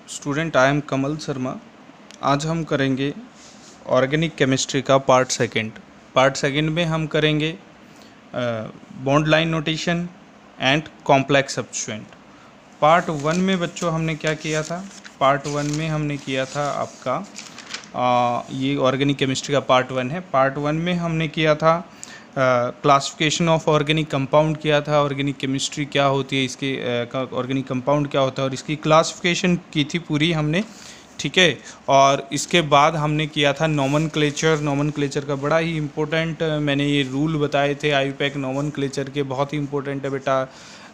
Student I am कमल शर्मा। आज हम करेंगे ऑर्गेनिक केमिस्ट्री का पार्ट सेकंड में हम करेंगे bond line notation and complex substituent. Part one में बच्चों हमने क्या किया था? पार्ट वन में हमने किया था आपका ये ऑर्गेनिक केमिस्ट्री का पार्ट वन है। पार्ट वन में हमने किया था क्लासिफिकेशन ऑफ ऑर्गेनिक कंपाउंड किया था, ऑर्गेनिक केमिस्ट्री क्या होती है, इसके ऑर्गेनिक कंपाउंड क्या होता है और इसकी क्लासिफिकेशन की थी पूरी हमने, ठीक है। और इसके बाद हमने किया था नोमेनक्लेचर का बड़ा ही इम्पोर्टेंट मैंने ये रूल बताए थे आईयूपैक नोमेनक्लेचर के, बहुत ही इम्पोर्टेंट है बेटा,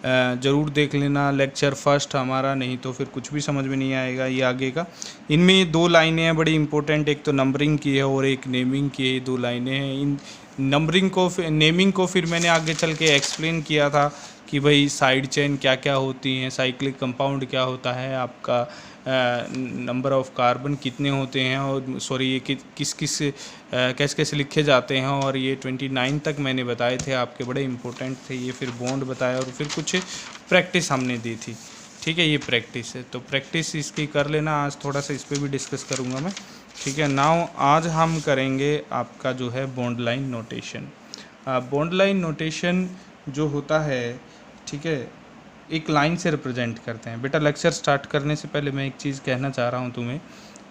ज़रूर देख लेना लेक्चर फर्स्ट हमारा, नहीं तो फिर कुछ भी समझ में नहीं आएगा ये आगे का। इनमें ये दो लाइनें हैं बड़ी इंपॉर्टेंट, एक तो नंबरिंग की है और एक नेमिंग की है, ये दो लाइनें हैं। इन नेमिंग को फिर मैंने आगे चल के एक्सप्लेन किया था कि भाई साइड चेन क्या क्या होती हैं, साइक्लिक कंपाउंड क्या होता है, आपका नंबर ऑफ़ कार्बन कितने होते हैं और सॉरी ये किस कैसे कैसे लिखे जाते हैं, और ये 29 तक मैंने बताए थे आपके, बड़े इंपॉर्टेंट थे ये। फिर बॉन्ड बताया और फिर कुछ प्रैक्टिस हमने दी थी, ठीक है। ये प्रैक्टिस है तो प्रैक्टिस इसकी कर लेना, आज थोड़ा सा इस पर भी डिस्कस करूँगा मैं, ठीक है। नाउ आज हम करेंगे आपका जो है bond line notation. Bond line notation जो होता है, ठीक है, एक लाइन से रिप्रेजेंट करते हैं। बेटा लेक्चर स्टार्ट करने से पहले मैं एक चीज़ कहना चाह रहा हूँ तुम्हें।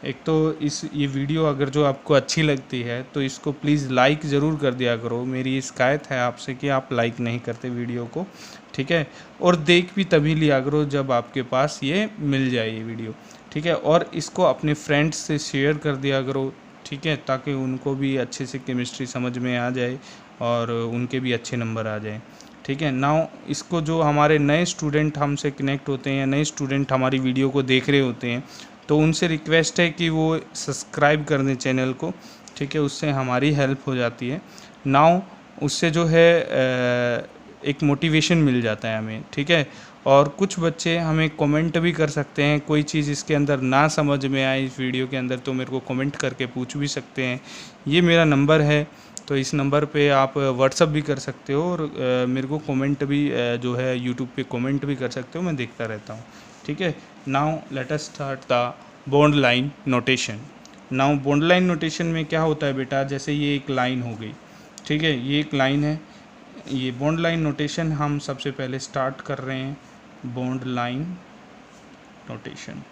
एक तो ये वीडियो अगर जो आपको अच्छी लगती है तो इसको प्लीज़ लाइक ज़रूर कर दिया करो। मेरी ये शिकायत है आपसे कि आप लाइक नहीं करते वीडियो को, ठीक है। और देख भी तभी लिया करो जब आपके पास ये मिल जाए ये वीडियो, ठीक है। और इसको अपने फ्रेंड्स से शेयर कर दिया करो, ठीक है, ताकि उनको भी अच्छे से केमिस्ट्री समझ में आ जाए और उनके भी अच्छे नंबर आ जाएँ, ठीक है। नाउ इसको जो हमारे नए स्टूडेंट हमसे कनेक्ट होते हैं या नए स्टूडेंट हमारी वीडियो को देख रहे होते हैं तो उनसे रिक्वेस्ट है कि वो सब्सक्राइब कर दें चैनल को, ठीक है, उससे हमारी हेल्प हो जाती है। नाउ उससे जो है एक मोटिवेशन मिल जाता है हमें, ठीक है। और कुछ बच्चे हमें कमेंट भी कर सकते हैं, कोई चीज़ इसके अंदर ना समझ में आए इस वीडियो के अंदर तो मेरे को कमेंट करके पूछ भी सकते हैं। ये मेरा नंबर है, तो इस नंबर पे आप व्हाट्सअप भी कर सकते हो और मेरे को कमेंट भी जो है यूट्यूब पे कमेंट भी कर सकते हो, मैं देखता रहता हूँ, ठीक है। Now let us start the bond line notation. Now bond line notation में क्या होता है बेटा, जैसे ये एक लाइन हो गई, ठीक है, ये एक लाइन है। ये बॉन्ड लाइन नोटेशन हम सबसे पहले स्टार्ट कर रहे हैं, bond line notation.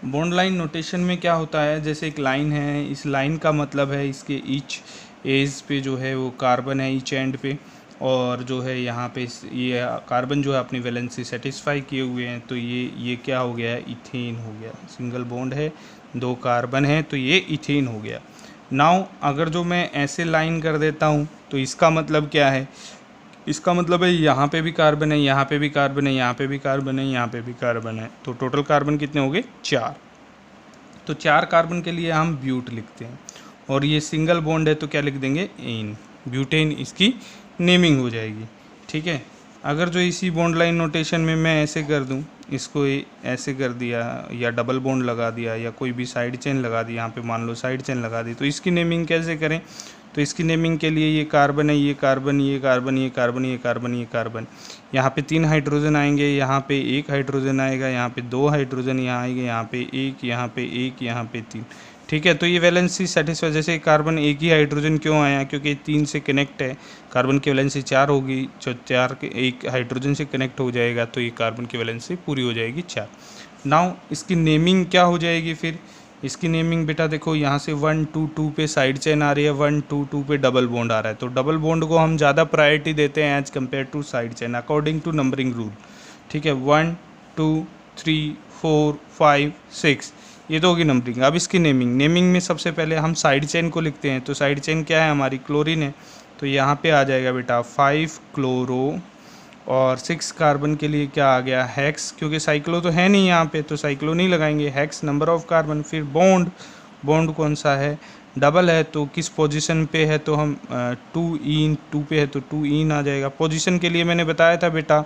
Bond line notation में क्या होता है, जैसे एक लाइन है, इस लाइन का मतलब है इसके ईच एज पे जो है वो कार्बन है ईच एंड पे, और जो है यहाँ पे ये कार्बन जो है अपनी वैलेंसी सेटिस्फाई किए हुए हैं, तो ये क्या हो गया है, इथेन हो गया। सिंगल बॉन्ड है, दो कार्बन है, तो ये इथेन हो गया। नाउ अगर जो मैं ऐसे लाइन कर देता हूँ तो इसका मतलब क्या है, इसका मतलब है यहाँ पे भी कार्बन है, यहाँ पे भी कार्बन है, यहाँ पे भी कार्बन है, यहाँ पे भी कार्बन है, तो टोटल कार्बन कितने हो गए, 4। तो 4 कार्बन के लिए हम ब्यूट लिखते हैं, और ये सिंगल बॉन्ड है तो क्या लिख देंगे, एन, ब्यूटेन, इसकी नेमिंग हो जाएगी, ठीक है। अगर जो इसी बॉन्ड लाइन नोटेशन में मैं ऐसे कर दूँ, इसको ऐसे कर दिया या डबल बॉन्ड लगा दिया या कोई भी साइड चेन लगा दी, यहाँ पे मान लो साइड चेन लगा दी, तो इसकी नेमिंग कैसे करें, तो इसकी नेमिंग के लिए ये कार्बन है, ये कार्बन, ये कार्बन, ये कार्बन, ये कार्बन, ये कार्बन, यहाँ पे 3 हाइड्रोजन आएंगे, यहाँ पे 1 हाइड्रोजन आएगा, यहाँ पे 2 हाइड्रोजन यहाँ आएंगे, यहाँ पे 1, यहाँ पे 1, यहाँ पे 3, ठीक है। तो ये वैलेंसी सेटिस्फाई, जैसे कार्बन 1 ही हाइड्रोजन क्यों आया, क्योंकि 3 से कनेक्ट है, कार्बन की वैलेंसी 4 होगी, जो 4 के 1 हाइड्रोजन से कनेक्ट हो जाएगा तो ये कार्बन की वैलेंसी पूरी हो जाएगी 4। नाउ इसकी नेमिंग क्या हो जाएगी, फिर इसकी नेमिंग बेटा देखो, यहाँ से 1 2 2 पे साइड चेन आ रही है, 1 2 2 पे डबल बॉन्ड आ रहा है, तो डबल बॉन्ड को हम ज़्यादा प्रायोरिटी देते हैं as compared to side chain according to numbering rule, ठीक है। 1 2 3 4 5 6, ये तो होगी नंबरिंग। अब इसकी नेमिंग में सबसे पहले हम साइड चेन को लिखते हैं, तो साइड चेन क्या है हमारी, क्लोरीन है, तो यहाँ पे आ जाएगा बेटा 5 क्लोरो, और 6 कार्बन के लिए क्या आ गया, हेक्स, क्योंकि साइक्लो तो है नहीं यहाँ पे तो साइक्लो नहीं लगाएंगे, हेक्स नंबर ऑफ़ कार्बन। फिर बॉन्ड कौन सा है, डबल है, तो किस पोजीशन पे है, तो हम 2 पे है तो 2 आ जाएगा। पोजीशन के लिए मैंने बताया था बेटा,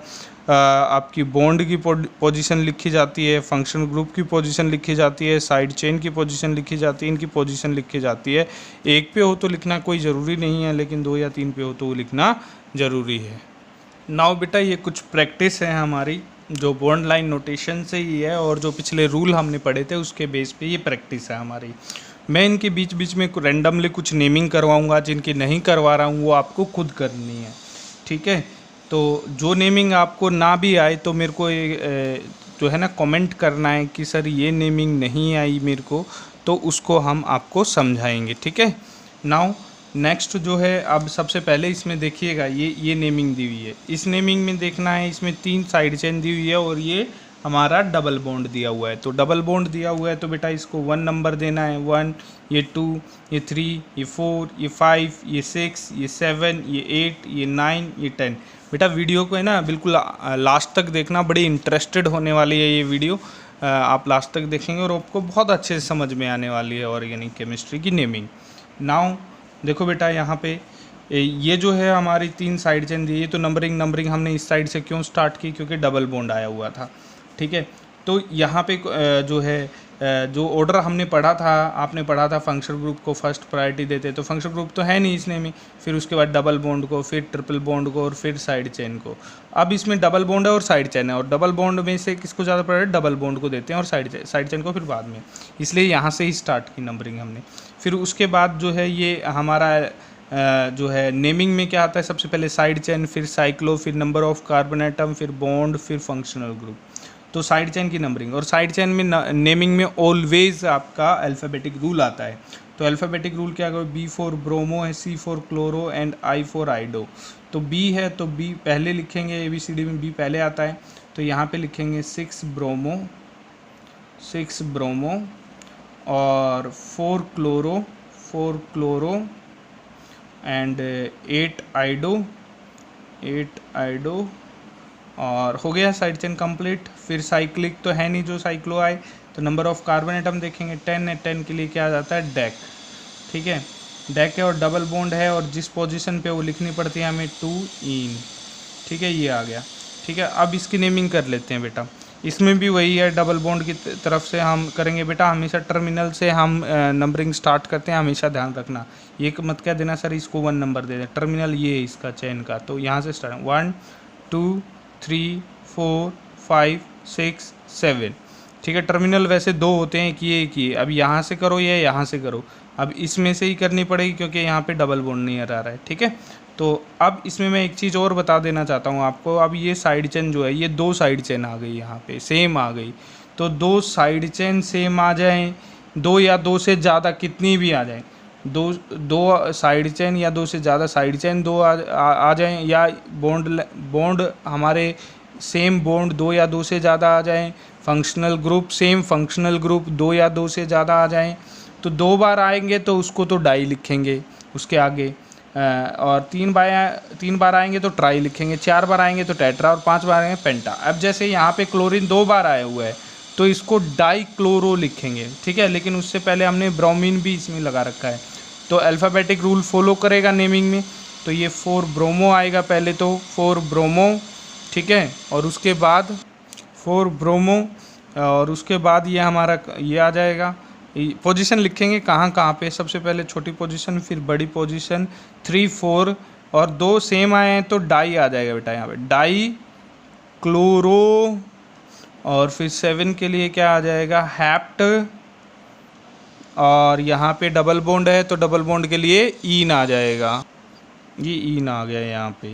आपकी बॉन्ड की पोजीशन लिखी जाती है, फंक्शनल ग्रुप की पोजीशन लिखी जाती है, साइड चेन की पोजीशन लिखी जाती है, इनकी पोजीशन लिखी जाती है। एक पे हो तो लिखना कोई ज़रूरी नहीं है, लेकिन 2 या 3 पे हो तो वो लिखना ज़रूरी है। नाउ बेटा ये कुछ प्रैक्टिस है हमारी, जो बॉन्ड लाइन नोटेशन से ही है और जो पिछले रूल हमने पढ़े थे उसके बेस पे ये प्रैक्टिस है हमारी। मैं इनके बीच बीच में रैंडमली कुछ नेमिंग करवाऊंगा, जिनकी नहीं करवा रहा हूँ वो आपको खुद करनी है, ठीक है। तो जो नेमिंग आपको ना भी आए तो मेरे को जो है ना कमेंट करना है कि सर ये नेमिंग नहीं आई मेरे को, तो उसको हम आपको समझाएंगे, ठीक है। नाउ नेक्स्ट जो है, अब सबसे पहले इसमें देखिएगा ये नेमिंग दी हुई है। इस नेमिंग में देखना है, इसमें 3 साइड चेन दी हुई है और ये हमारा डबल बॉन्ड दिया हुआ है। तो डबल बॉन्ड दिया हुआ है तो बेटा इसको 1 नंबर देना है, 1, ये 2, ये 3, ये 4, ये 5, ये 6, ये 7, ये 8, ये 9, ये 10। बेटा वीडियो को है ना बिल्कुल लास्ट तक देखना, बड़ी इंटरेस्टेड होने वाली है ये वीडियो। आप लास्ट तक देखेंगे और आपको बहुत अच्छे से समझ में आने वाली है ऑर्गेनिक केमिस्ट्री की नेमिंग। नाउ देखो बेटा यहाँ पे ये जो है हमारी 3 साइड चेन दी है, तो नंबरिंग हमने इस साइड से क्यों स्टार्ट की, क्योंकि डबल बॉन्ड आया हुआ था, ठीक है। तो यहाँ पे जो है जो ऑर्डर हमने पढ़ा था, आपने पढ़ा था फंक्शनल ग्रुप को फर्स्ट प्रायोरिटी देते, तो फंक्शनल ग्रुप तो है नहीं इसने में, फिर उसके बाद डबल बॉन्ड को, फिर ट्रिपल बॉन्ड को और फिर साइड चेन को। अब इसमें डबल बॉन्ड है और साइड चेन है, और डबल बॉन्ड में से किसको ज़्यादा प्रायोरिटी, डबल बॉन्ड को देते हैं और साइड चेन को फिर बाद में, इसलिए यहाँ से ही स्टार्ट की नंबरिंग हमने। फिर उसके बाद जो है ये हमारा जो है नेमिंग में क्या आता है, सबसे पहले साइड चेन, फिर साइक्लो, फिर नंबर ऑफ कार्बन एटम, फिर बॉन्ड, फिर फंक्शनल ग्रुप। तो साइड चेन की नंबरिंग, और साइड चेन में नेमिंग में ऑलवेज आपका अल्फ़ाबेटिक रूल आता है। तो अल्फ़ाबेटिक रूल क्या है, B फॉर ब्रोमो है, C for chloro and I for iodo. तो B है तो B पहले लिखेंगे, ABCD में B पहले आता है, तो यहाँ पे लिखेंगे 6 ब्रोमो और 4 क्लोरो एंड 8 आइडो और हो गया साइड चेन कंप्लीट। फिर साइक्लिक तो है नहीं जो साइक्लो आए, तो नंबर ऑफ कार्बन एटम देखेंगे 10 है, 10 के लिए क्या आ जाता है, डेक, ठीक है। डेक है और डबल बॉन्ड है और जिस पोजीशन पे वो लिखनी पड़ती है हमें 2 इन, ठीक है, ये आ गया, ठीक है। अब इसकी नेमिंग कर लेते हैं बेटा। इसमें भी वही है, डबल बॉन्ड की तरफ से हम करेंगे बेटा, हमेशा टर्मिनल से हम नंबरिंग स्टार्ट करते हैं, हमेशा ध्यान रखना। ये मत क्या देना सर इसको 1 नंबर दे दें, टर्मिनल ये है इसका चेन का, तो यहाँ से स्टार्ट 1 2 3 4 5 6 7, ठीक है। टर्मिनल वैसे 2 होते हैं, एक ये अब यहाँ से करो या यहाँ से करो, अब इसमें से ही करनी पड़ेगी क्योंकि यहाँ पे डबल बॉन्ड नहीं आ रहा है, ठीक है। तो अब इसमें मैं एक चीज़ और बता देना चाहता हूँ आपको, अब ये साइड चेन जो है ये 2 साइड चेन आ गई, यहाँ पे सेम आ गई। तो 2 साइड चेन सेम आ जाएँ, 2 या 2 से ज़्यादा कितनी भी आ जाएँ, दो साइड चेन या 2 से ज़्यादा साइड चेन 2 आ जाएँ, या बॉन्ड हमारे सेम बॉन्ड 2 या 2 से ज़्यादा आ जाएँ, functional group same functional group 2 या 2 से ज़्यादा आ जाएँ, तो 2 बार आएंगे तो उसको तो डाई लिखेंगे उसके आगे, और 3 बार आएंगे तो ट्राई लिखेंगे, 4 बार आएंगे तो टेट्रा और 5 बार आएंगे पेंटा। अब जैसे यहाँ पे क्लोरीन 2 बार आया हुआ है तो इसको डाई क्लोरो लिखेंगे, ठीक है। लेकिन उससे पहले हमने ब्रोमीन भी इसमें लगा रखा है, तो अल्फ़ाबेटिक रूल फॉलो करेगा नेमिंग में। तो ये 4 ब्रोमो आएगा पहले, तो 4 ब्रोमो, ठीक है, और उसके बाद 4 ब्रोमो और उसके बाद ये हमारा ये आ जाएगा, पोजीशन लिखेंगे कहाँ पे, सबसे पहले छोटी पोजीशन फिर बड़ी पोजीशन 3 4 और 2 सेम आए हैं तो डाई आ जाएगा बेटा, यहाँ पे डाई क्लोरो, और फिर 7 के लिए क्या आ जाएगा, हैप्ट, और यहाँ पे डबल बॉन्ड है तो डबल बॉन्ड के लिए ईन आ जाएगा, ये ईन आ गया, यहाँ पे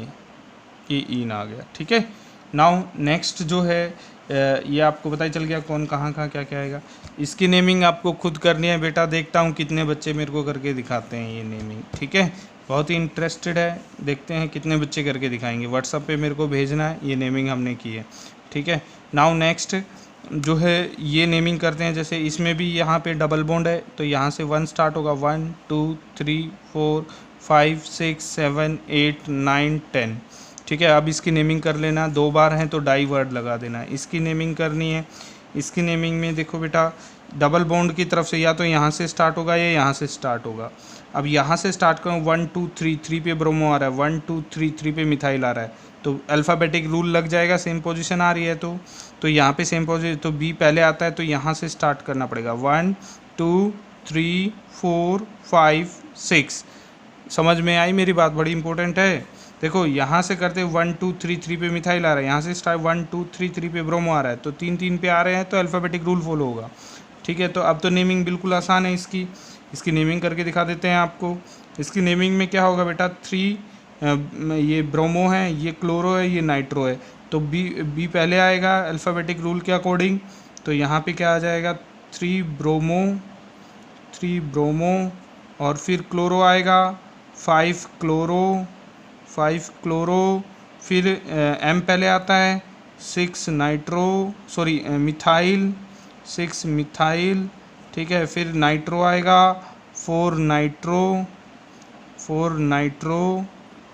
ये ईन आ गया, ठीक है। नाउ नेक्स्ट जो है ये आपको पता ही चल गया कौन कहाँ क्या क्या आएगा। इसकी नेमिंग आपको खुद करनी है बेटा, देखता हूँ कितने बच्चे मेरे को करके दिखाते हैं ये नेमिंग, ठीक है। बहुत ही इंटरेस्टेड है, देखते हैं कितने बच्चे करके दिखाएंगे। व्हाट्सअप पे मेरे को भेजना है, ये नेमिंग हमने की है, ठीक है। नाउ नेक्स्ट जो है ये नेमिंग करते हैं, जैसे इसमें भी यहाँ पे डबल बॉन्ड है तो यहाँ से 1 स्टार्ट होगा, 1 2 3 4 5 6 7 8 9 10, ठीक है। अब इसकी नेमिंग कर लेना, 2 बार हैं तो डाई वर्ड लगा देना, इसकी नेमिंग करनी है। इसकी नेमिंग में देखो बेटा डबल बॉन्ड की तरफ से या तो यहाँ से स्टार्ट होगा या यहाँ से स्टार्ट होगा। अब यहाँ से स्टार्ट करूँ 1 2 3 3 पे ब्रोमो आ रहा है, 1 2 3 3 पे मिथाइल आ रहा है, तो अल्फ़ाबेटिक रूल लग जाएगा, सेम पोजीशन आ रही है तो यहाँ पे सेम पोजीशन, तो बी पहले आता है तो यहाँ से स्टार्ट करना पड़ेगा, 1 2 3 4 5 6। समझ में आई मेरी बात, बड़ी इंपॉर्टेंट है। देखो यहाँ से करते 1 2 3 3 पे मिथाइल आ रहा है, यहाँ से स्टार्ट 1 2 3 3 पे ब्रोमो आ रहा है, तो 3 3 पे आ रहे हैं तो अल्फ़ाबेटिक रूल फॉलो होगा। ठीक है, तो अब तो नेमिंग बिल्कुल आसान है इसकी नेमिंग करके दिखा देते हैं आपको। इसकी नेमिंग में क्या होगा बेटा, 3 ये ब्रोमो है, ये क्लोरो है, ये नाइट्रो है, तो बी पहले आएगा अल्फ़ाबेटिक रूल के अकॉर्डिंग। तो यहाँ पे क्या आ जाएगा, 3 ब्रोमो और फिर क्लोरो आएगा, 5 क्लोरो, फिर एम पहले आता है, 6 मिथाइल, 6 मिथाइल। ठीक है, फिर नाइट्रो आएगा, 4 नाइट्रो।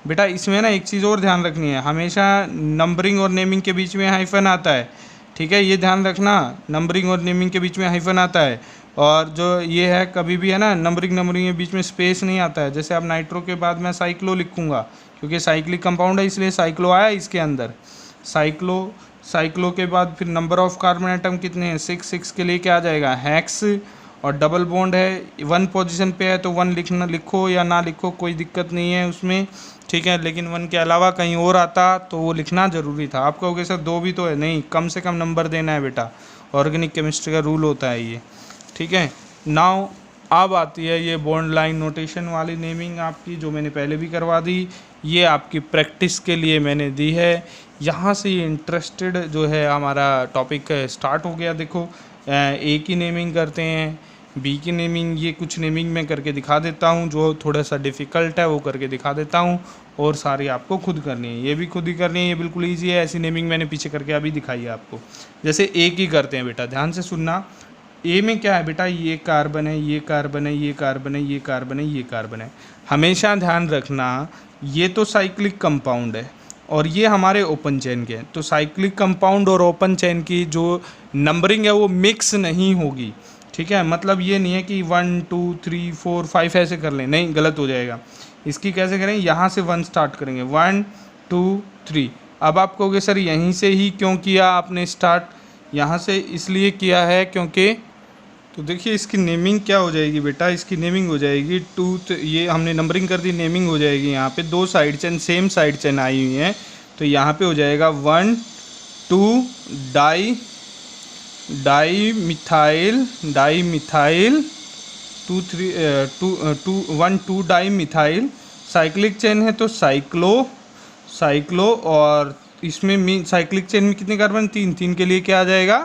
बेटा इसमें ना एक चीज़ और ध्यान रखनी है, हमेशा नंबरिंग और नेमिंग के बीच में हाइफन आता है। ठीक है, ये ध्यान रखना, नंबरिंग और नेमिंग के बीच में हाइफन आता है, और जो ये है कभी भी है ना, नंबरिंग के बीच में स्पेस नहीं आता है। जैसे अब नाइट्रो के बाद मैं साइक्लो लिखूँगा, क्योंकि साइक्लिक कंपाउंड है इसलिए साइक्लो आया इसके अंदर। साइक्लो के बाद फिर नंबर ऑफ कार्बन एटम कितने हैं, 6 के लिए क्या आ जाएगा, हेक्स, और डबल बॉन्ड है 1 पोजीशन पे है तो 1 लिखो या ना लिखो कोई दिक्कत नहीं है उसमें। ठीक है, लेकिन 1 के अलावा कहीं और आता तो वो लिखना ज़रूरी था। आप कहोगे सर 2 भी तो है, नहीं, कम से कम नंबर देना है बेटा, ऑर्गेनिक केमिस्ट्री का रूल होता है ये। ठीक है, नाउ अब आती है ये बॉन्ड लाइन नोटेशन वाली नेमिंग आपकी, जो मैंने पहले भी करवा दी, ये आपकी प्रैक्टिस के लिए मैंने दी है। यहाँ से ये इंटरेस्टेड जो है हमारा टॉपिक स्टार्ट हो गया। देखो ए की नेमिंग करते हैं, बी की नेमिंग, ये कुछ नेमिंग मैं करके दिखा देता हूँ, जो थोड़ा सा डिफ़िकल्ट है वो करके दिखा देता हूँ, और सारी आपको खुद करनी है, ये भी खुद ही करनी है, ये बिल्कुल ईजी है। ऐसी नेमिंग मैंने पीछे करके अभी दिखाई है आपको। जैसे ए की करते हैं बेटा, ध्यान से सुनना। ए में क्या है बेटा, ये कार्बन है, ये कार्बन है, ये कार्बन है, ये कार्बन है, ये कार्बन है। हमेशा ध्यान रखना ये तो साइक्लिक कंपाउंड है और ये हमारे ओपन चेन के हैं, तो साइक्लिक कंपाउंड और ओपन चेन की जो नंबरिंग है वो मिक्स नहीं होगी। ठीक है, मतलब ये नहीं है कि 1 2 3 4 5 ऐसे कर लें, नहीं, गलत हो जाएगा। इसकी कैसे करें, यहाँ से 1 स्टार्ट करेंगे, 1 2 3। अब आप कहोगे सर यहीं से ही क्यों किया आपने स्टार्ट, यहाँ से इसलिए किया है क्योंकि, तो देखिए इसकी नेमिंग क्या हो जाएगी बेटा, इसकी नेमिंग हो जाएगी ये हमने नंबरिंग कर दी, नेमिंग हो जाएगी। यहाँ पे 2 side chain, same side chain आई हुई हैं, तो यहाँ पे हो जाएगा 1 2 dimethyl 1 2 dimethyl. Cyclic chain है तो साइक्लो, और इसमें साइक्लिक चेन में कितने कार्बन, 3 के लिए क्या आ जाएगा,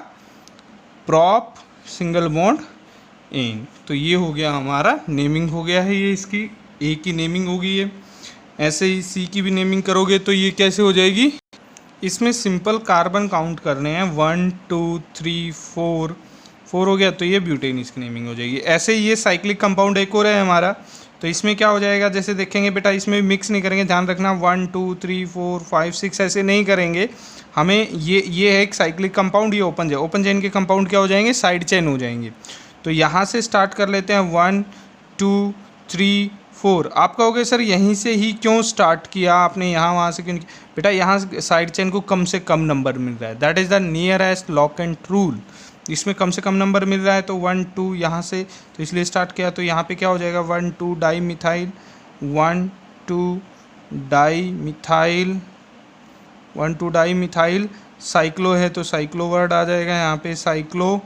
प्रॉप सिंगल बॉन्ड इन। तो ये हो गया हमारा नेमिंग हो गया है, ये इसकी ए की नेमिंग होगी ये। ऐसे ही सी की भी नेमिंग करोगे तो ये कैसे हो जाएगी, इसमें सिंपल कार्बन काउंट करने हैं, 1 2 3 4 हो गया, तो ये ब्यूटेन इसकी नेमिंग हो जाएगी। ऐसे ही ये साइक्लिक कंपाउंड एक और है हमारा, तो इसमें क्या हो जाएगा, जैसे देखेंगे बेटा इसमें मिक्स नहीं करेंगे, ध्यान रखना, 1 2 3 4 5 6 ऐसे नहीं करेंगे हमें। ये है एक साइक्लिक कंपाउंड, ये ओपन चेन के कंपाउंड क्या हो जाएंगे, साइड चेन हो जाएंगे। तो यहाँ से स्टार्ट कर लेते हैं, 1 2 3 4। आप कहोगे सर यहीं से ही क्यों स्टार्ट किया आपने, यहाँ वहाँ से क्यों नहीं? बेटा यहाँ साइड चेन को कम से कम नंबर मिल रहा है, that is the nearest lock and rule. इसमें कम से कम नंबर मिल रहा है, तो 1 2 यहाँ से, तो इसलिए स्टार्ट किया। तो यहाँ पे क्या हो जाएगा, 1 2 dimethyl, 1 2 dimethyl, 1 2 di methyl. Cyclo है तो साइक्लो वर्ड आ जाएगा यहाँ पे, साइक्लो,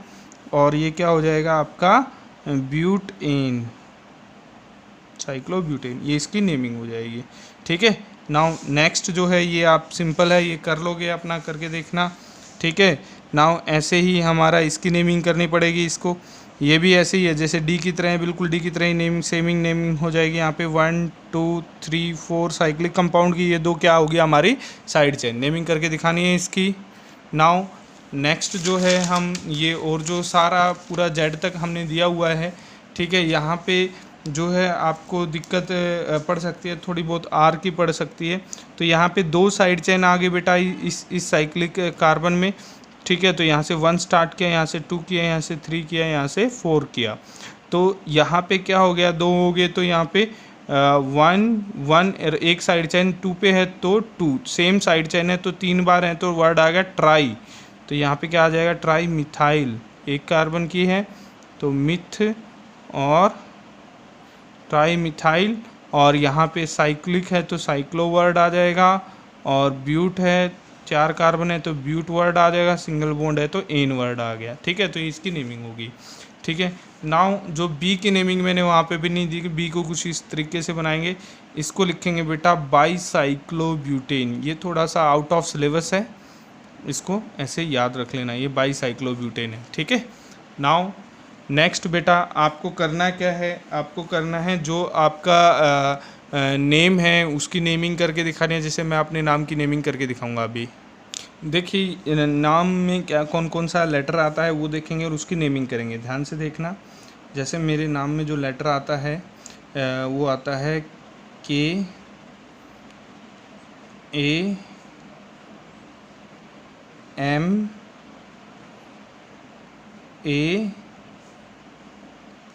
और ये क्या हो जाएगा आपका, ब्यूटेन, साइक्लोब्यूटेन, ये इसकी नेमिंग हो जाएगी। ठीक है, नाउ नेक्स्ट जो है ये आप सिंपल है, ये कर लोगे अपना करके देखना। ठीक है, नाउ ऐसे ही हमारा इसकी नेमिंग करनी पड़ेगी इसको, ये भी ऐसे ही है जैसे डी की तरह है, बिल्कुल डी की तरह ही नेमिंग हो जाएगी। यहाँ पे 1 2 3 4 साइक्लिक कंपाउंड की ये 2 क्या होगी हमारी साइड चेन, नेमिंग करके दिखानी है इसकी। नाउ नेक्स्ट जो है हम ये, और जो सारा पूरा जेड तक हमने दिया हुआ है, ठीक है, यहाँ पे जो है आपको दिक्कत पड़ सकती है, थोड़ी बहुत आर की पड़ सकती है। तो यहाँ पे 2 साइड चेन आ गए बेटा इस साइक्लिक कार्बन में। ठीक है, तो यहाँ से 1 स्टार्ट किया, यहाँ से 2 किया, यहाँ से 3 किया, यहाँ से 4 किया। तो यहाँ पे क्या हो गया, 2 हो गए, तो यहाँ पे 1 एक साइड चेन 2 पे है तो 2, सेम साइड चेन है तो 3 बार है, तो वर्ड आ गया ट्राई। तो यहाँ पे क्या आ जाएगा, ट्राई मिथाइल, एक कार्बन की है तो मिथ, और ट्राई मिथाइल और यहाँ पे साइक्लिक है तो साइक्लो वर्ड आ जाएगा, और ब्यूट है 4 कार्बन है तो ब्यूट वर्ड आ जाएगा, सिंगल बॉन्ड है तो एन वर्ड आ गया। ठीक है, तो इसकी नेमिंग होगी। ठीक है, नाउ जो बी की नेमिंग मैंने वहाँ पे भी नहीं दी, बी को कुछ इस तरीके से बनाएंगे। इसको लिखेंगे बेटा बाईसाइक्लोब्यूटेन। ये थोड़ा सा आउट ऑफ सिलेबस है, इसको ऐसे याद रख लेना, ये बाईसाइक्लोब्यूटेन है। ठीक है, नाउ नेक्स्ट बेटा आपको करना क्या है, आपको करना है जो आपका नेम है उसकी नेमिंग करके दिखानी है। जैसे मैं अपने नाम की नेमिंग करके दिखाऊंगा अभी। देखिए नाम में क्या कौन कौन सा लेटर आता है वो देखेंगे और उसकी नेमिंग करेंगे। ध्यान से देखना, जैसे मेरे नाम में जो लेटर आता है वो आता है के ए एम ए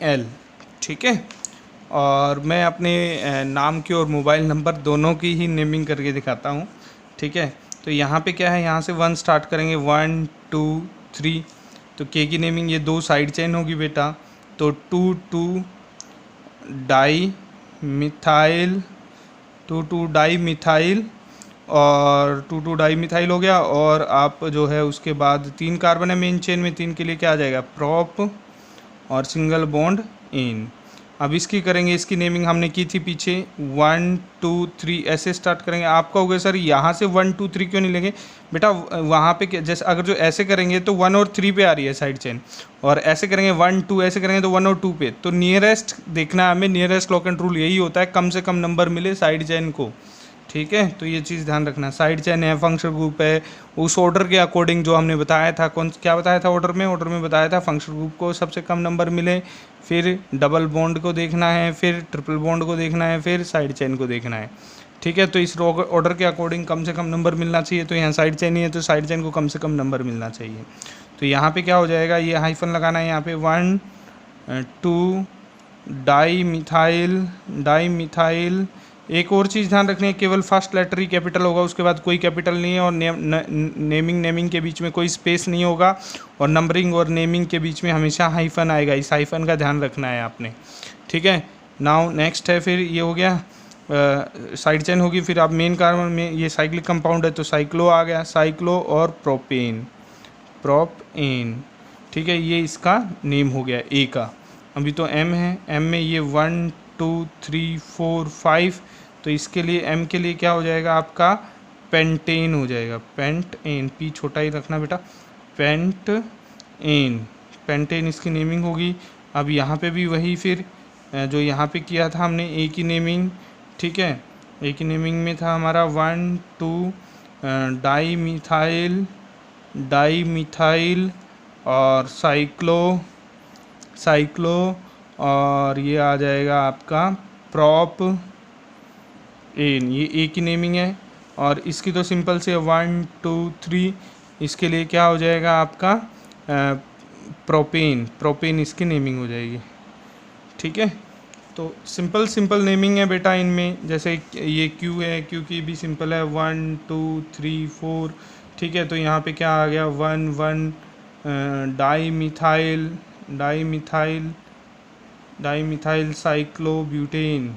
एल। ठीक है, और मैं अपने नाम की और मोबाइल नंबर दोनों की ही नेमिंग करके दिखाता हूँ। ठीक है, तो यहाँ पे क्या है, यहाँ से 1 स्टार्ट करेंगे, 1 2 3। तो के की नेमिंग ये 2 साइड चेन होगी बेटा, तो 2 डाई मिथाइल, 2 डाई मिथाइल और 2 डाई मिथाइल हो गया। और आप जो है उसके बाद 3 कार्बन है मेन चेन में, 3 के लिए क्या आ जाएगा, प्रोप और सिंगल बॉन्ड इन। अब इसकी करेंगे, इसकी नेमिंग हमने की थी पीछे, 1 2 3 ऐसे स्टार्ट करेंगे। आपका हो गया सर यहाँ से 1 2 3 क्यों नहीं लेंगे बेटा, वहाँ पे जैसे अगर जो ऐसे करेंगे तो 1 और 3 पे आ रही है साइड चेन, और ऐसे करेंगे 1 2 ऐसे करेंगे तो 1 और 2 पे। तो नियरेस्ट देखना हमें, नियरेस्ट लॉक एंड रूल यही होता है, कम से कम नंबर मिले साइड चेन को। ठीक है, तो ये चीज़ ध्यान रखना, साइड चेन है, फंक्शनल ग्रुप है, उस ऑर्डर के अकॉर्डिंग जो हमने बताया था, क्या बताया था ऑर्डर में बताया था फंक्शनल ग्रुप को सबसे कम नंबर मिले, फिर डबल बॉन्ड को देखना है, फिर ट्रिपल बॉन्ड को देखना है, फिर साइड चेन को देखना है। ठीक है, तो इस ऑर्डर के अकॉर्डिंग कम से कम नंबर मिलना चाहिए। तो यहाँ साइड चेन ही है तो साइड चेन को कम से कम नंबर मिलना चाहिए। तो यहाँ पे क्या हो जाएगा, ये हाइफन लगाना है, यहाँ पे 1 2 डाई मिथाइल। एक और चीज़ ध्यान रखनी है, केवल फर्स्ट लेटर ही कैपिटल होगा, उसके बाद कोई कैपिटल नहीं है, और नेमिंग के बीच में कोई स्पेस नहीं होगा, और नंबरिंग और नेमिंग के बीच में हमेशा हाइफन आएगा। इस हाइफन का ध्यान रखना है आपने। ठीक है, नाउ नेक्स्ट है, फिर ये हो गया साइड चेन होगी, फिर आप मेन कार्बन में ये साइक्लिक कंपाउंड है तो साइक्लो आ गया, साइक्लो और प्रोपेन। ठीक है, ये इसका नेम हो गया ए का। अभी तो एम है, एम में ये 1 2 3 4 5, तो इसके लिए एम के लिए क्या हो जाएगा आपका, पेंटेन हो जाएगा, पेंटेन, पी छोटा ही रखना बेटा, पेंटेन इसकी नेमिंग होगी। अब यहाँ पे भी वही, फिर जो यहाँ पे किया था हमने ए की नेमिंग। ठीक है, ए की नेमिंग में था हमारा 1 2 डाई मिथाइल और साइक्लो, और ये आ जाएगा आपका प्रोप एन, ये ए की नेमिंग है। और इसकी तो सिंपल से 1 2 3, इसके लिए क्या हो जाएगा आपका प्रोपेन इसकी नेमिंग हो जाएगी। ठीक है, तो सिंपल नेमिंग है बेटा इनमें। जैसे ये क्यू है, क्यू की भी सिंपल है, 1 2 3 4। ठीक है, तो यहाँ पे क्या आ गया, 1 1 डाई मिथाइल साइक्लोब्यूटेन।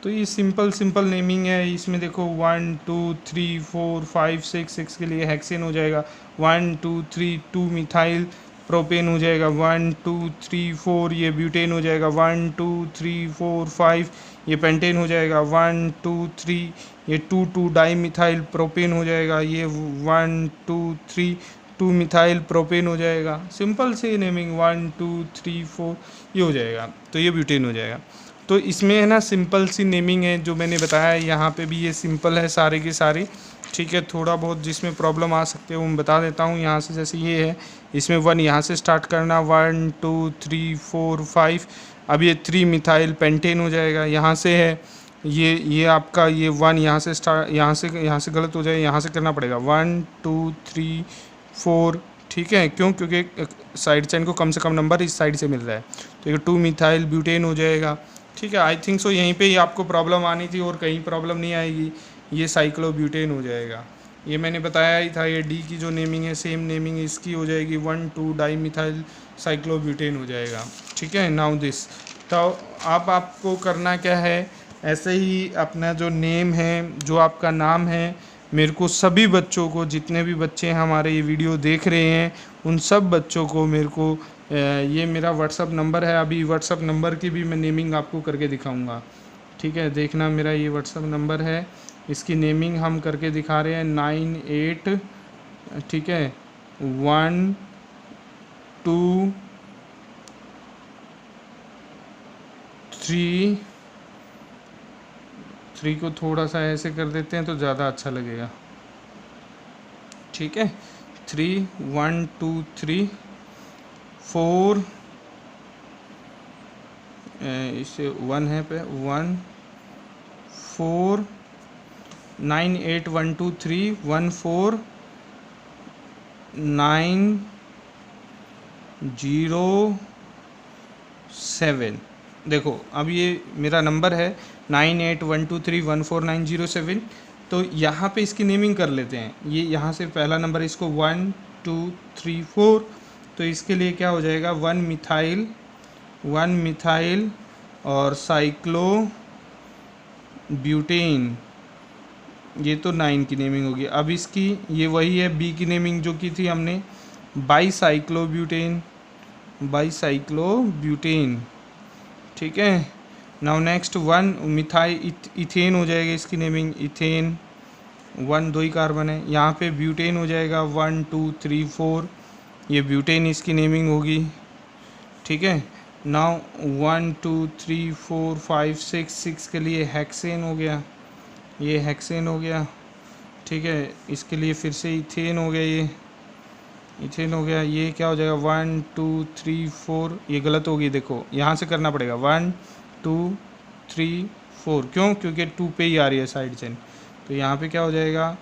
तो ये सिंपल नेमिंग है। इसमें देखो 1 2 3 4 5 6 के लिए हेक्सेन हो जाएगा, 1 2 3 2 मिथाइल प्रोपेन हो जाएगा, 1 2 3 4 ये ब्यूटेन हो जाएगा, 1 2 3 4 5 ये पेंटेन हो जाएगा, 1 2 3 ये 2 डाई मिथाइल प्रोपेन हो जाएगा, ये 1 2 3 2 मिथाइल प्रोपेन हो जाएगा। सिंपल से नेमिंग 1 2 3 4 ये हो जाएगा, तो ये ब्यूटेन हो जाएगा। तो इसमें है ना सिंपल सी नेमिंग है जो मैंने बताया, यहाँ पे भी ये सिंपल है सारे के सारे। ठीक है, थोड़ा बहुत जिसमें प्रॉब्लम आ सकते हैं वो मैं बता देता हूँ। यहाँ से जैसे ये है, इसमें 1 यहाँ से स्टार्ट करना, 1 2 3 4 5। अब ये 3 मिथाइल पेंटेन हो जाएगा। यहाँ से है ये आपका ये 1 यहाँ से स्टार्ट, यहाँ से गलत हो जाए, यहाँ से करना पड़ेगा 1 2 3 4। ठीक है, क्योंकि साइड चेन को कम से कम नंबर इस साइड से मिल रहा है, तो ये 2 मिथाइल ब्यूटेन हो जाएगा। ठीक है, आई थिंक सो यहीं पे ही आपको प्रॉब्लम आनी थी और कहीं प्रॉब्लम नहीं आएगी, ये साइक्लोब्यूटेन हो जाएगा। ये मैंने बताया ही था, ये डी की जो नेमिंग है सेम नेमिंग इसकी हो जाएगी 1,2 डाईमिथाइल साइक्लोब्यूटेन हो जाएगा। ठीक है, नाउ दिस। तो अब आपको करना क्या है, ऐसे ही अपना जो नेम है, जो आपका नाम है, मेरे को सभी बच्चों को, जितने भी बच्चे हमारे ये वीडियो देख रहे हैं उन सब बच्चों को मेरे को ये मेरा व्हाट्सअप नंबर है, अभी व्हाट्सअप नंबर की भी मैं नेमिंग आपको करके दिखाऊंगा। ठीक है, देखना मेरा ये व्हाट्सअप नंबर है, इसकी नेमिंग हम करके दिखा रहे हैं 98, ठीक है, 1 2 3 को थोड़ा सा ऐसे कर देते हैं तो ज़्यादा अच्छा लगेगा। ठीक है, 3 1 2 3 4 इसे 1 है पे 1 4 9 8 1 2 3 1 4 9 0 7। देखो अब ये मेरा नंबर है 9812314907। तो यहाँ पे इसकी नेमिंग कर लेते हैं। ये यहाँ से पहला नंबर इसको 1 2 3 4, तो इसके लिए क्या हो जाएगा 1 मिथाइल और साइक्लो ब्यूटेन, ये तो 9 की नेमिंग होगी। अब इसकी ये वही है बी की नेमिंग जो की थी हमने, बाईसाइक्लोब्यूटेन। ठीक है, नाउ नेक्स्ट 1 मिथाइल इथेन हो जाएगा इसकी नेमिंग, इथेन 1 2 ही कार्बन है। यहाँ पे ब्यूटेन हो जाएगा 1 2 3 4, ये ब्यूटेन इसकी नेमिंग होगी। ठीक है, नाउ 1 2 3 4 5 6 के लिए हेक्सेन हो गया, ये हेक्सेन हो गया। ठीक है, इसके लिए फिर से इथेन हो गया, ये इथेन हो गया। ये क्या हो जाएगा 1 2 3 4, ये गलत होगी, देखो यहाँ से करना पड़ेगा 1 2 3 4, क्यों, क्योंकि 2 पे ही आ रही है साइड चेन। तो यहाँ पे क्या हो जाएगा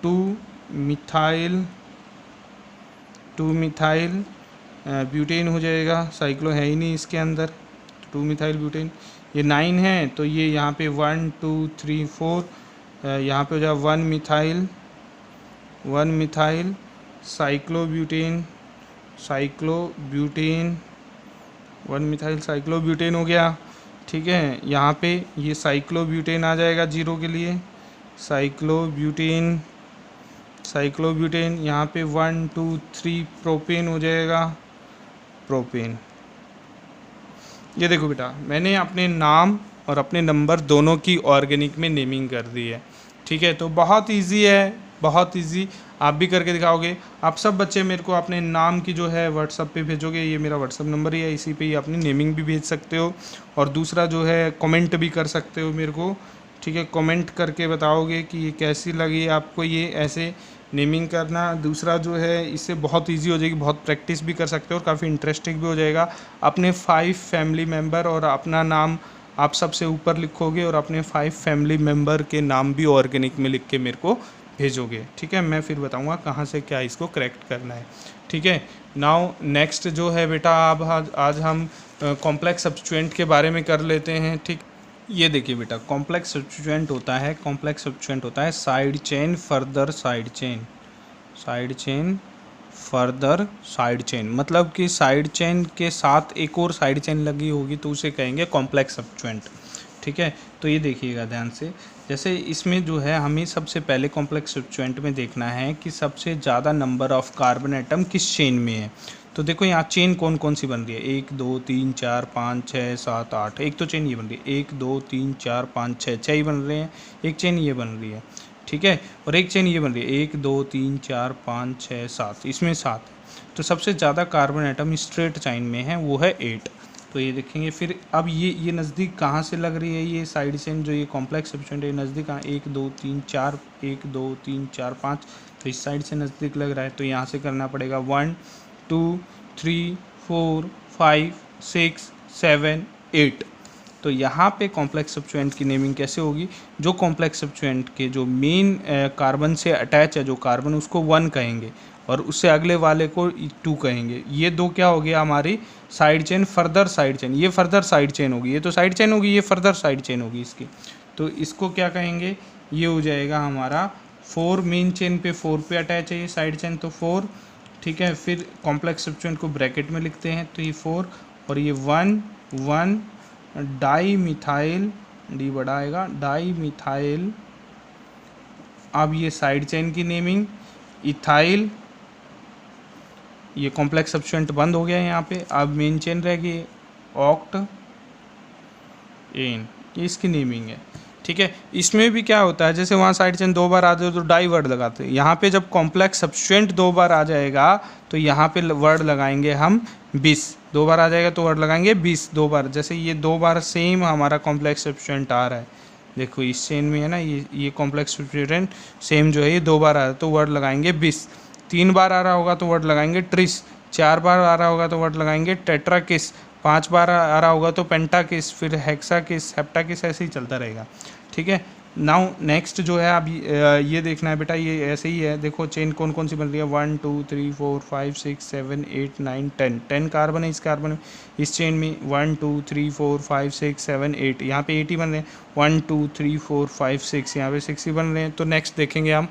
2 मिथाइल ब्यूटेन हो जाएगा, साइक्लो है ही नहीं इसके अंदर, 2 मिथाइल ब्यूटेन। ये 9 है तो ये यहाँ पे 1 2 3 4, यहाँ पे हो जाएगा 1 मिथाइल साइक्लोब्यूटेन 1 मिथाइल साइक्लोब्यूटेन हो गया। ठीक है, यहाँ पे ये साइक्लोब्यूटेन आ जाएगा 0 के लिए, साइक्लोब्यूटेन। यहाँ पे 1 2 3 प्रोपेन हो जाएगा, प्रोपेन। ये देखो बेटा, मैंने अपने नाम और अपने नंबर दोनों की ऑर्गेनिक में नेमिंग कर दी है। ठीक है, तो बहुत इजी है, बहुत इजी, आप भी करके दिखाओगे। आप सब बच्चे मेरे को अपने नाम की जो है व्हाट्सअप पे भेजोगे, ये मेरा व्हाट्सअप नंबर ही है, इसी पे ही अपनी नेमिंग भी भेज सकते हो। और दूसरा जो है कमेंट भी कर सकते हो मेरे को। ठीक है, कमेंट करके बताओगे कि ये कैसी लगी आपको, ये ऐसे नेमिंग करना। दूसरा जो है इससे बहुत इजी हो जाएगी, बहुत प्रैक्टिस भी कर सकते हो और काफ़ी इंटरेस्टिंग भी हो जाएगा। अपने 5 फैमिली मेम्बर और अपना नाम आप सबसे ऊपर लिखोगे और अपने 5 फैमिली मेम्बर के नाम भी ऑर्गेनिक में लिख के मेरे को भेजोगे। ठीक है, मैं फिर बताऊंगा कहाँ से क्या इसको करेक्ट करना है। ठीक है, नाउ नेक्स्ट जो है बेटा, अब आज हम कॉम्प्लेक्स सब्स्टिट्यूएंट के बारे में कर लेते हैं। ठीक, ये देखिए बेटा, कॉम्प्लेक्स सब्स्टिट्यूएंट होता है side chain further side chain, मतलब कि साइड चेन के साथ एक और साइड चेन लगी होगी तो उसे कहेंगे कॉम्प्लेक्स सब्स्टिट्यूएंट। ठीक है, तो ये देखिएगा ध्यान से, जैसे इसमें जो है हमें सबसे पहले कॉम्प्लेक्स सब्स्टिट्यूएंट में देखना है कि सबसे ज़्यादा नंबर ऑफ़ कार्बन एटम किस चेन में है। तो देखो यहाँ चेन कौन कौन सी बन रही है, 1 2 3 4 5 6 7 8, एक तो चेन ये बन रही है, 1 2 3 4 5 6 ही बन रहे हैं, एक चेन ये बन रही है। ठीक है, और एक चेन ये बन रही है 1 2 3 4 5 6 7, इसमें 7। तो सबसे ज़्यादा कार्बन एटम स्ट्रेट चेन में है, वो है 8। तो ये देखेंगे फिर, अब ये नज़दीक कहाँ से लग रही है, ये साइड चेन जो ये कॉम्प्लेक्स सब्स्टिट्यूएंट है नज़दीक कहाँ, 1 2 3 4 1 2 3 4 5, तो इस साइड से नज़दीक लग रहा है। तो यहाँ से करना पड़ेगा 1 2 3 4 5 6 7 8। तो यहाँ पे कॉम्प्लेक्स सब्स्टिट्यूएंट की नेमिंग कैसे होगी, जो कॉम्प्लेक्स सब्स्टिट्यूएंट के जो मेन कार्बन से अटैच है जो कार्बन, उसको 1 कहेंगे और उससे अगले वाले को 2 कहेंगे। ये दो क्या हो गया हमारी side chain, further side chain, ये फर्दर साइड चेन होगी, ये तो साइड चेन होगी, ये फर्दर साइड चेन होगी इसकी। तो इसको क्या कहेंगे, ये हो जाएगा हमारा 4 मेन चेन पे 4 पे अटैच है ये साइड चेन, तो 4, ठीक है। फिर कॉम्प्लेक्स सब्स्टिट्यूएंट को ब्रैकेट में लिखते हैं, तो ये 4 और ये 1 डाई मिथाइल, डी बड़ा आएगा, डाई मिथाइल। अब ये साइड चेन की नेमिंग इथाइल, ये कॉम्प्लेक्स सब्स्टिट्यूएंट बंद हो गया है यहाँ पे। अब मेन चेन रह गई ऑक्ट एन, ये इसकी नेमिंग है, ठीक है। इसमें भी क्या होता है, जैसे वहाँ साइड चेन 2 बार आ जाए तो डाई वर्ड लगाते हैं, यहाँ पे जब कॉम्प्लेक्स सब्स्टिट्यूएंट 2 बार आ जाएगा तो यहाँ पे वर्ड लगाएंगे हम 20, 2 बार आ जाएगा तो वर्ड लगाएंगे 20 2 बार। जैसे ये 2 बार सेम हमारा कॉम्प्लेक्स सब्स्टिट्यूएंट आ रहा है, देखो इस चेन में है ना, ये कॉम्प्लेक्स सब्स्टिट्यूएंट सेम जो है ये 2 बार आ रहा है तो वर्ड लगाएंगे 20, 3 बार आ रहा होगा तो वर्ड लगाएंगे ट्रिस, 4 बार आ रहा होगा तो वर्ड लगाएंगे टेट्राकिस, 5 बार आ रहा होगा तो पेंटाकिस, फिर हेक्साकिस, हेप्टाकिस, ऐसे ही चलता रहेगा, ठीक है। नाउ नेक्स्ट जो है अब ये देखना है बेटा, ये ऐसे ही है, देखो चेन कौन कौन सी बन रही है, 1 2 3 4 5 6 7 8 9 10 कार्बन है इस चेन में 1 2 3 4 5 6 7 8, यहाँ पे 8 ही बन रहे हैं, 1 2 3 4 5 6, यहाँ पे 6 ही बन रहे हैं। तो नेक्स्ट देखेंगे हम,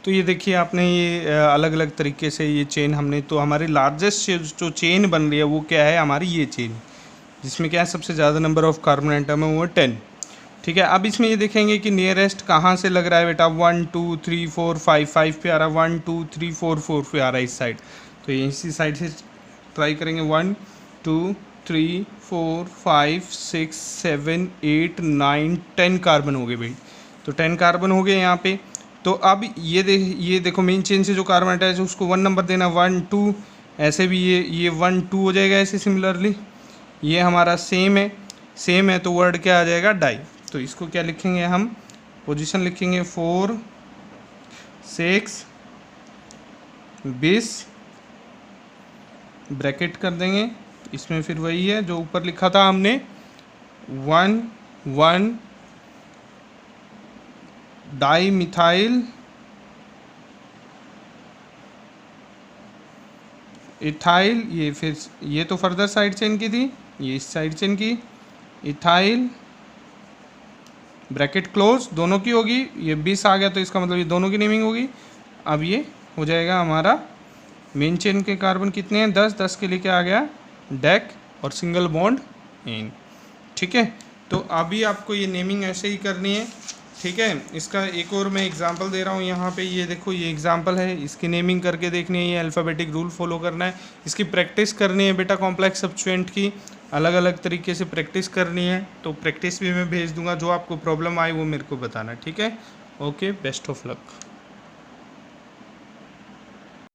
तो ये देखिए आपने ये अलग अलग तरीके से ये चेन हमने, तो हमारी लार्जेस्ट जो चेन बन रही है वो क्या है, हमारी ये चेन, जिसमें क्या है सबसे ज़्यादा नंबर ऑफ कार्बन एटम है वो 10, ठीक है। अब इसमें ये देखेंगे कि नियरेस्ट कहाँ से लग रहा है बेटा, 1 2 3 4 5 पे आ रहा है, 1 2 3 4 पे आ रहा है इस साइड, तो ये इसी साइड से ट्राई करेंगे, 1 2 3 4 5 6 7 8 9 10 कार्बन हो गए भाई, तो 10 कार्बन हो गए यहाँ पे। तो अब ये देखो मेन चेन से जो कार्बन अटैच है उसको 1 नंबर देना, 1 2, ऐसे भी ये 1 2 हो जाएगा, ऐसे सिमिलरली ये हमारा सेम है तो वर्ड क्या आ जाएगा, डाई। तो इसको क्या लिखेंगे हम, पोजीशन लिखेंगे 4 6 20, ब्रैकेट कर देंगे, इसमें फिर वही है जो ऊपर लिखा था हमने, 1 1 डाई मिथाइल इथाइल, ये फिर ये तो फर्दर साइड चेन की थी, ये इस साइड चेन की इथाइल, ब्रैकेट क्लोज, दोनों की होगी, ये 20 आ गया तो इसका मतलब ये दोनों की नेमिंग होगी। अब ये हो जाएगा हमारा मेन चेन के कार्बन कितने हैं, 10 के लिए क्या आ गया, डेक और सिंगल बॉन्ड इन, ठीक है। तो अभी आपको ये नेमिंग ऐसे ही करनी है, ठीक है। इसका एक और मैं एग्जांपल दे रहा हूँ यहाँ पे, ये देखो ये एग्जांपल है, इसकी नेमिंग करके देखनी है, ये अल्फ़ाबेटिक रूल फॉलो करना है, इसकी प्रैक्टिस करनी है बेटा, कॉम्प्लेक्स सब्स्टिट्यूएंट की अलग अलग तरीके से प्रैक्टिस करनी है, तो प्रैक्टिस भी मैं भेज दूंगा, जो आपको प्रॉब्लम आए वो मेरे को बताना, ठीक है। Okay, best of luck.